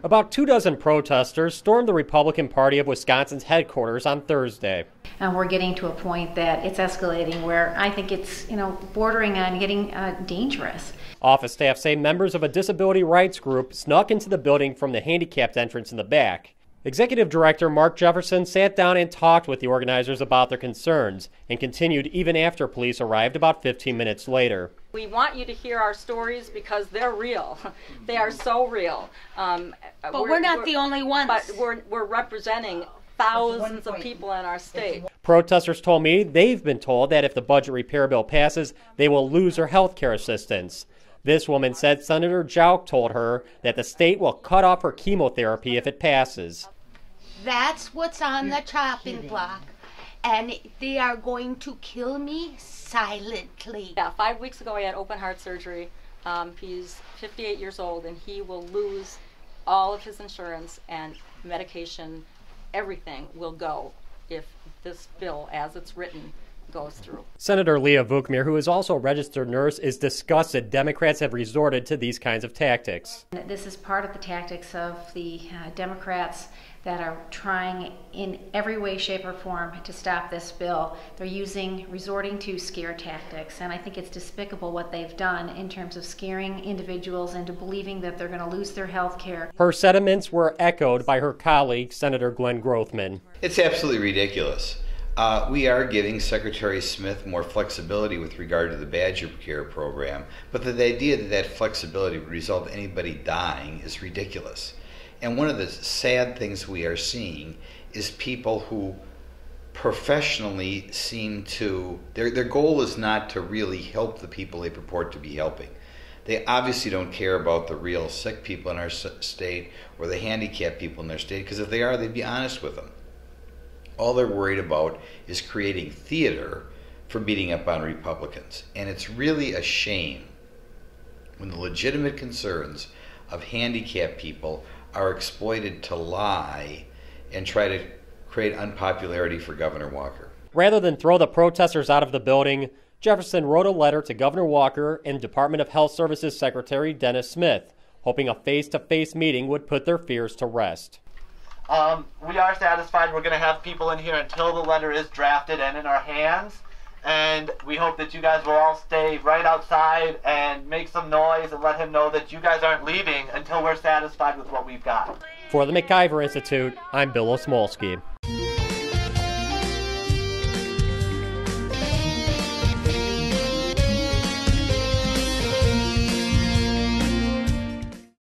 About 24 protesters stormed the Republican Party of Wisconsin's headquarters on Thursday. And we're getting to a point that it's escalating where I think it's, bordering on getting dangerous. Office staff say members of a disability rights group snuck into the building from the handicapped entrance in the back. Executive Director Mark Jefferson sat down and talked with the organizers about their concerns and continued even after police arrived about 15 minutes later. We want you to hear our stories because they're real. They are so real. But we're not the only ones. But we're representing thousands of people in our state. Protesters told me they've been told that if the budget repair bill passes, they will lose their health care assistance. This woman said Senator Jauch told her that the state will cut off her chemotherapy if it passes. That's what's on the chopping block, and they are going to kill me silently. Yeah, 5 weeks ago he had open heart surgery. He's 58 years old, and he will lose all of his insurance and medication. Everything will go if this bill, as it's written, goes through. Senator Leah Vukmir, who is also a registered nurse, is disgusted Democrats have resorted to these kinds of tactics. This is part of the tactics of the Democrats that are trying in every way, shape, or form to stop this bill. They're resorting to scare tactics, and I think it's despicable what they've done in terms of scaring individuals into believing that they're going to lose their health care. Her sentiments were echoed by her colleague, Senator Glenn Grothman. It's absolutely ridiculous. We are giving Secretary Smith more flexibility with regard to the Badger Care program, but the idea that that flexibility would result in anybody dying is ridiculous. And one of the sad things we are seeing is people who professionally seem to, their goal is not to really help the people they purport to be helping. They obviously don't care about the real sick people in our state or the handicapped people in their state, because if they are, they'd be honest with them. All they're worried about is creating theater for beating up on Republicans. And it's really a shame when the legitimate concerns of handicapped people are exploited to lie and try to create unpopularity for Governor Walker. Rather than throw the protesters out of the building, Jefferson wrote a letter to Governor Walker and Department of Health Services Secretary Dennis Smith, hoping a face-to-face meeting would put their fears to rest. We are satisfied we're going to have people in here until the letter is drafted and in our hands. And we hope that you guys will all stay right outside and make some noise and let him know that you guys aren't leaving until we're satisfied with what we've got. For the MacIver Institute, I'm Bill Osmulski.